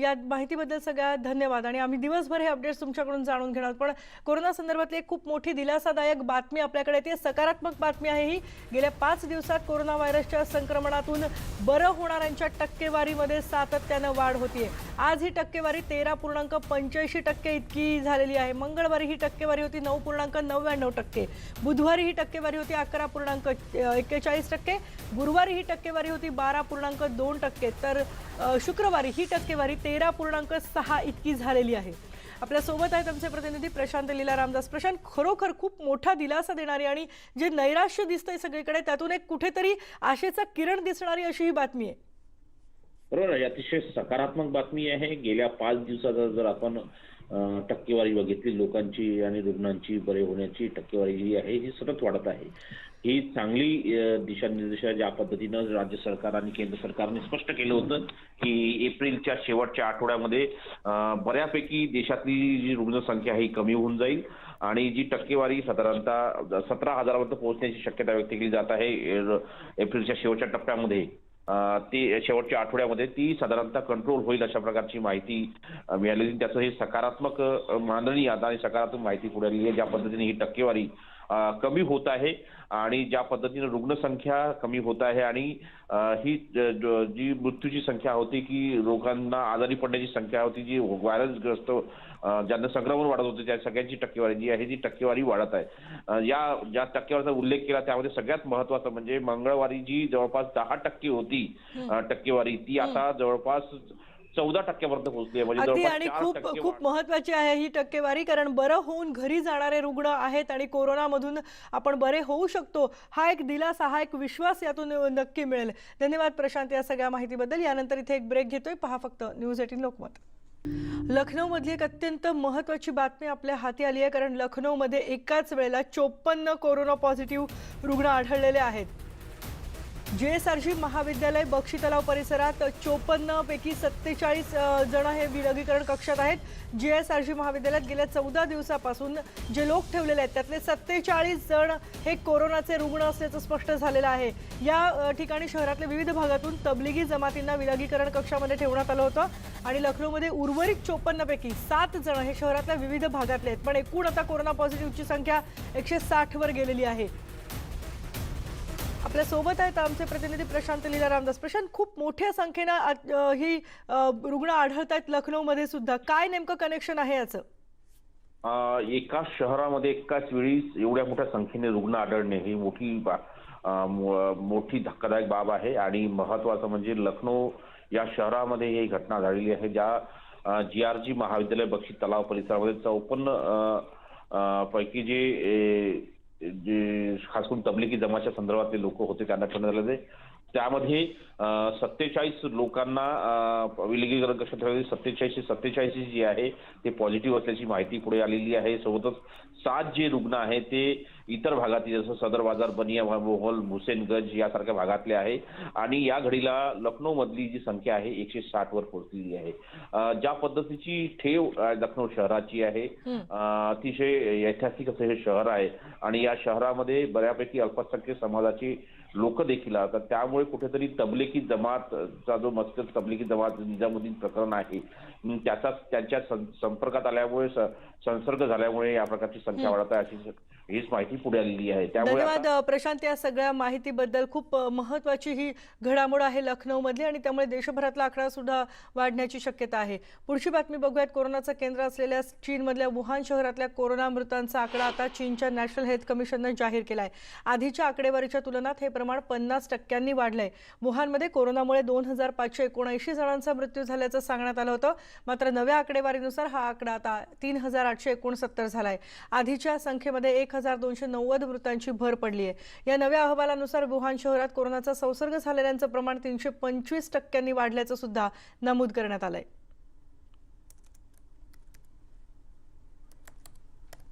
या माहितीबद्दल सगळ्यात धन्यवाद आणि आम्ही दिवसभर हे अपडेट्स तुमच्याकडून जाणून घेणार आहोत। पण कोरोना संदर्भातली एक खूप मोठी दिलासादायक बातमी आपल्याकडे येते, सकारात्मक बातमी आहे ही। गेल्या 5 दिवसात कोरोना व्हायरसच्या संक्रमणातून बरं होणाऱ्यांच्या टक्केवारीमध्ये सातत्याने वाढ होतीये। आज ही टक्केवारी 13.85% इतकी झालेली आहे। मंगळवारी ही टक्केवारी होती 9.99%, बुधवारी ही टक्केवारी होती 11.41%, गुरुवारी ही टक्केवारी होती 12.2%, तर शुक्रवारी ही टक्केवारी 13.6 इतकी झालेली आहे। आपल्या सोबत आहेत आमचे प्रतिनिधी प्रशांत लीला रामदास। प्रशांत, खरोखर खूप मोठा दिलासा देणारी आणि जे नैराश्य दिसतंय सगळीकडे त्यातून एक कुठेतरी आशेचा किरण दिसणारी अशी ही बातमी आहे। बरोबर आहे, अतिशय सकारात्मक बातमी आहे। गेल्या 5 दिवसात जर आपण टक्केवारी बघितली लोकांची आणि रुग्णांची बरे होण्याची टक्केवारी जी आहे ही सतत वाढत आहे। ही चांगली दिशानिर्देश ज्या पद्धतीनं राज्य सरकार आणि केंद्र सरकारने स्पष्ट केलं होतं की एप्रिलच्या शेवटच्या आठवड्यामध्ये बऱ्यापैकी देशातली जी रुग्णसंख्या आहे ही कमी होऊन जाईल आणि जी टक्केवारी साधारणतः 17,000 पर्यंत पोहोचण्याची शक्यता व्यक्त केली जात आहे एप्रिलच्या शेवटच्या टप्प्यामध्ये। ती शेवटच्या आठवड्यामध्ये ती साधारणतः कंट्रोल होईल अशा प्रकारची माहिती मिळालेली। त्याचं हे सकारात्मक मांडणी आता आणि सकारात्मक माहिती पुढे आली आहे। ज्या पद्धतीने ही टक्केवारी कमी होत आहे आणि ज्या पद्धतीने रुग्णसंख्या कमी होत आहे आणि ही जी मृत्यूची संख्या होती की लोकांना आजारी पडण्याची संख्या होती, जी व्हायरसग्रस्त ज्यांना संक्रमण वाढत होते त्या सगळ्यांची टक्केवारी जी आहे ती टक्केवारी वाढत आहे। या ज्या टक्केवारीचा उल्लेख केला त्यामध्ये सगळ्यात महत्त्वाचं म्हणजे मंगळवारी जी जवळपास 10% होती टक्केवारी, ती आता जवळपास 14% पोहोचली आहे। म्हणजे अगदी, जवळपास आणि 4% खूप महत्त्वाची आहे ही टक्केवारी, कारण बरं होऊन घरी जाणारे रुग्ण आहेत आणि कोरोनामधून आपण बरे होऊ शकतो हा एक दिलासा, हा एक विश्वास यातून नक्की मिळेल। धन्यवाद प्रशांत या सगळ्या माहितीबद्दल। यानंतर इथे एक ब्रेक घेतोय, पहा फक्त न्यूज 18 लोकमत। लखनौ मधली एक अत्यंत महत्त्वाची बातमी आपल्या हाती आली आहे, कारण लखनौ मध्ये एकाच वेळेला 54 कोरोना पॉझिटिव्ह रुग्ण आढळलेले आहेत। जेएसआरजी महाविद्यालय बक्षी तलाव परिसरात 54 पैकी 47 जण हे विलगीकरण कक्षात आहेत। जेएसआरजी महाविद्यालयात गेल्या 14 दिवसापासून जे लोक ठेवलेले आहेत त्यातले 47 जण हे कोरोनाचे रुग्ण असल्याचं स्पष्ट झालेलं आहे। या ठिकाणी शहरातल्या विविध भागातून तबलिगी जमातींना विलगीकरण कक्षामध्ये ठेवण्यात आलं होतं आणि लखनौमध्ये उर्वरित 54 पैकी 7 जण हे शहरातल्या विविध भागातले आहेत। पण एकूण आता कोरोना पॉझिटिव्हची संख्या 160 वर गेलेली आहे। आपल्या सोबत आहेत आमचे प्रतिनिधी प्रशांत लीला रामदास। प्रशांत, खूप मोठ्या संख्येने ही रुग्ण आढळत आहेत लखनौमध्ये सुद्धा, काय नेमकं कनेक्शन आहे याचं? एका शहरामध्ये एकाच वेळी एवढ्या मोठ्या संख्येने रुग्ण आढळणे ही मोठी धक्कादायक बाब आहे आणि महत्त्वाचं म्हणजे लखनौ या शहरामध्ये ही घटना घडली आहे। ज्या जीआरजी महाविद्यालय बक्षी तलाव परिसरामध्ये 54 पैकी जे खास करून तबलिगी जमातच्या संदर्भातले लोक होते त्यांना ठेवण्यात आले, त्यामध्ये 47 लोकांना विलगीकरण कक्षात ठेवले। 47 जी आहे ते पॉझिटिव्ह असल्याची माहिती पुढे आलेली आहे। सोबतच 7 जे रुग्ण आहेत ते इतर भागातील जसं सदर बाजार, बनिया मोहल, हुसेनगंज यासारख्या भागातले आहे आणि या घडीला लखनौ मधली जी संख्या आहे 160 वर पोहोचलेली आहे। ज्या पद्धतीची ठेव लखनौ शहराची आहे, अतिशय ऐतिहासिक असं हे शहर आहे आणि या शहरामध्ये बऱ्यापैकी अल्पसंख्याक समाजाची लोक देखील आहेत। त्यामुळे कुठेतरी तबलिगी जमातचा जो मस्कत तबलिगी जमात निजामुद्दीन प्रकरण आहे त्यांच्या संपर्कात आल्यामुळे संसर्ग झाल्यामुळे या प्रकारची संख्या वाढत आहे अशी हीच माहिती पुढे आलेली आहे। त्यामुळे धन्यवाद प्रशांत या सगळ्या माहितीबद्दल। खूप महत्त्वाची ही घडामोड आहे लखनौ मधली आणि त्यामुळे देशभरातला आकडा सुद्धा वाढण्याची शक्यता आहे। पुढची बातमी बघूयात। कोरोनाचं केंद्र असलेल्या चीनमधल्या वुहान शहरातल्या कोरोना मृतांचा आकडा आता चीनच्या नॅशनल हेल्थ कमिशनने जाहीर केलाय। आधीच्या आकडेवारीच्या तुलनेत हे प्रमाण 50% वाढलंय। वुहानमध्ये कोरोनामुळे 2579 जणांचा मृत्यू झाल्याचं सांगण्यात आलं होतं, मात्र नव्या आकडेवारीनुसार हा आकडा आता 3869 झालाय। आधीच्या संख्येमध्ये 1290 मृतांची भर पडली आहे। या नव्या अहवालानुसार वुहान शहरात कोरोनाचा संसर्ग झालेल्यांचं प्रमाण 325% वाढल्याचं सुद्धा नमूद करण्यात आलंय।